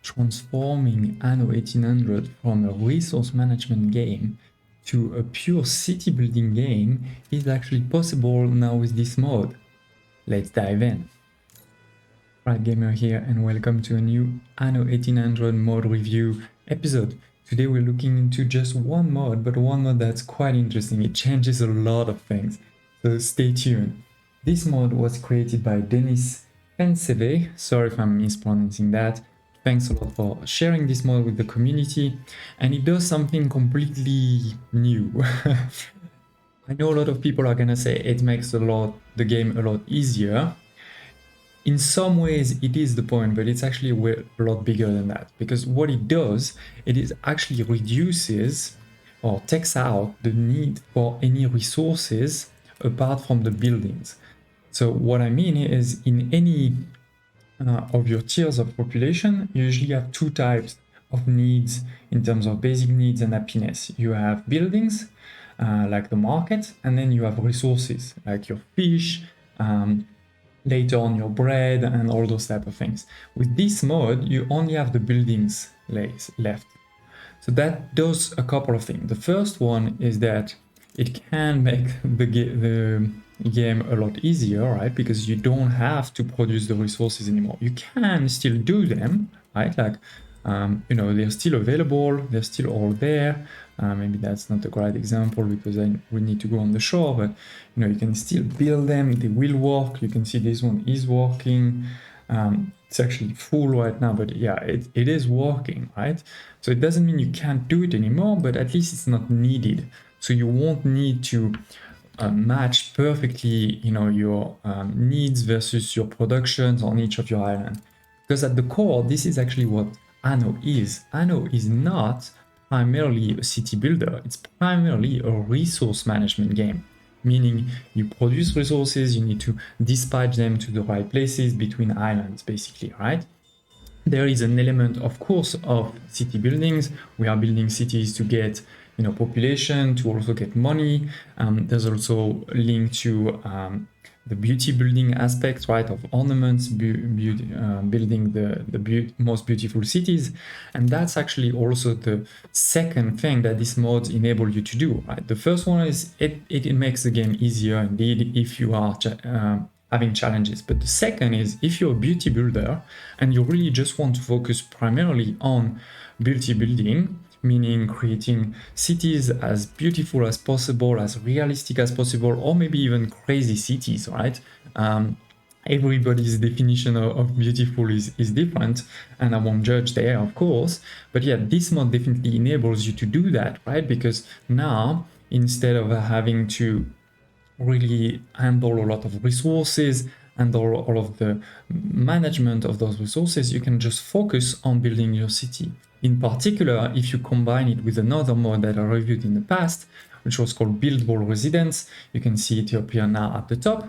transforming Anno 1800 from a resource management game to a pure city building game is actually possible now with this mod. Let's dive in. Right, gamer here, and welcome to a new Anno 1800 mod review episode. Today we're looking into just one mod, but one mod that's quite interesting. It changes a lot of things, so stay tuned. This mod was created by Denis Penseve. Sorry if I'm mispronouncing that. Thanks a lot for sharing this mod with the community, and it does something completely new. I know a lot of people are gonna say it makes the game a lot easier. In some ways it is the point, but it's actually a lot bigger than that, because what it does, it is actually reduces or takes out the need for any resources apart from the buildings. So what I mean is, in any of your tiers of population, you usually have two types of needs in terms of basic needs and happiness. You have buildings, like the market, and then you have resources like your fish, later on your bread, and all those type of things. With this mod, you only have the buildings left. So that does a couple of things. The first one is that it can make the game a lot easier, right? Because you don't have to produce the resources anymore. You can still do them, right? Like, you know, they're still available, they're still all there. Maybe that's not a great example because we need to go on the shore, but you know, you can still build them, they will work. You can see this one is working. It's actually full right now, but yeah, it is working, right? So it doesn't mean you can't do it anymore, but at least it's not needed. So you won't need to match perfectly, you know, your needs versus your productions on each of your islands. Because at the core, this is actually what Anno is. Anno is not primarily a city builder, it's primarily a resource management game. Meaning you produce resources, you need to dispatch them to the right places between islands, basically, right? There is an element, of course, of city buildings. We are building cities to get, you know, population, to also get money. There's also a link to the beauty building aspect, right, of ornaments, building the most beautiful cities. And that's actually also the second thing that this mod enable you to do, right? The first one is it makes the game easier indeed if you are having challenges. But the second is, if you're a beauty builder and you really just want to focus primarily on beauty building, meaning creating cities as beautiful as possible, as realistic as possible, or maybe even crazy cities, right? Everybody's definition of beautiful is different, and I won't judge there, of course. But yeah, this mod definitely enables you to do that, right? Because now, instead of having to really handle a lot of resources and all of the management of those resources, you can just focus on building your city. In particular, if you combine it with another mod that I reviewed in the past, which was called Buildable Residence, you can see it up here now at the top.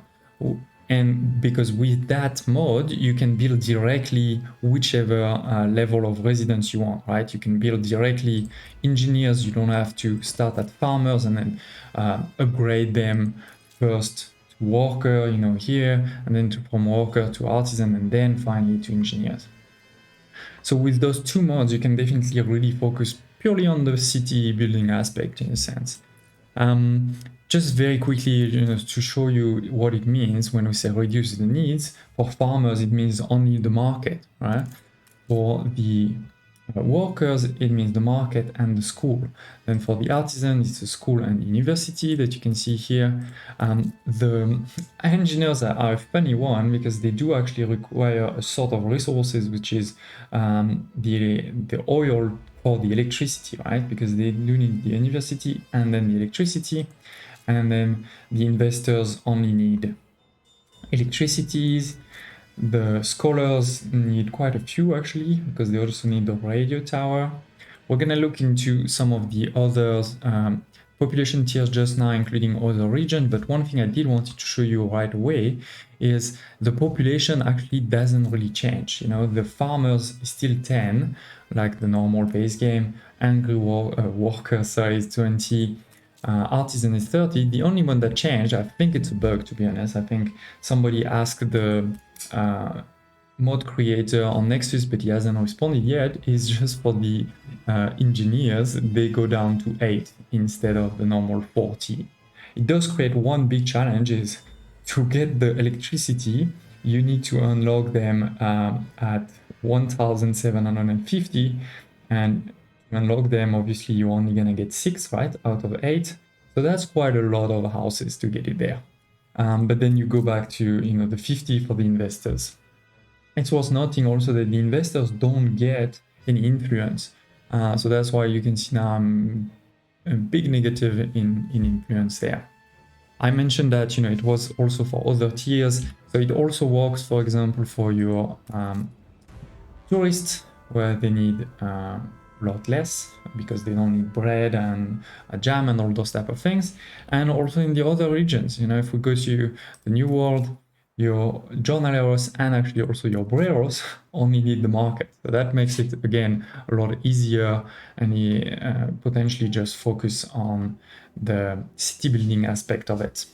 And because with that mod, you can build directly whichever level of residence you want, right? You can build directly engineers. You don't have to start at farmers and then upgrade them first to worker, you know, here, and then from worker to artisan, and then finally to engineers. So with those two mods, you can definitely really focus purely on the city building aspect, in a sense. Just very quickly, you know, to show you what it means when we say reduce the needs. For farmers, it means only the market, right? For the workers, it means the market and the school. Then for the artisan, it's the school and university that you can see here. The engineers are a funny one because they do actually require a sort of resources, which is the oil for the electricity, right? Because they do need the university and then the electricity, and then the investors only need electricities. The scholars need quite a few actually, because they also need the radio tower. We're gonna look into some of the others, population tiers just now, including other regions, but one thing I did want to show you right away is the population actually doesn't really change. You know, the farmers is still 10, like the normal base game. Angry worker size 20, artisan is 30. The only one that changed, I think it's a bug, to be honest. I think somebody asked the mod creator on Nexus, but he hasn't responded yet, is just for the engineers. They go down to 8 instead of the normal 40. It does create one big challenge, is to get the electricity, you need to unlock them at 1750, and to unlock them, obviously you're only gonna get 6, right, out of 8. So that's quite a lot of houses to get it there. But then you go back to, you know, the 50 for the investors. It's worth noting also that the investors don't get any influence. So that's why you can see now I'm a big negative in influence there. I mentioned that, you know, it was also for other tiers. So it also works, for example, for your tourists, where they need a lot less because they don't need bread and a jam and all those type of things. And also in the other regions, you know, if we go to the New World, your journaleros and actually also your breweros only need the market. So that makes it, again, a lot easier, and potentially just focus on the city building aspect of it.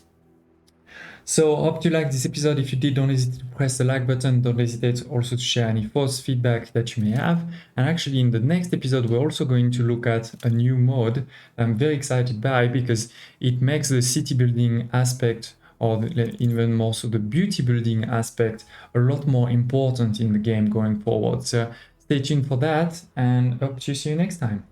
So hope you liked this episode. If you did, don't hesitate to press the like button. Don't hesitate also to share any thoughts, feedback that you may have. And actually in the next episode, we're also going to look at a new mod I'm very excited by, because it makes the city building aspect, or even more so the beauty building aspect, a lot more important in the game going forward. So stay tuned for that, and hope to see you next time.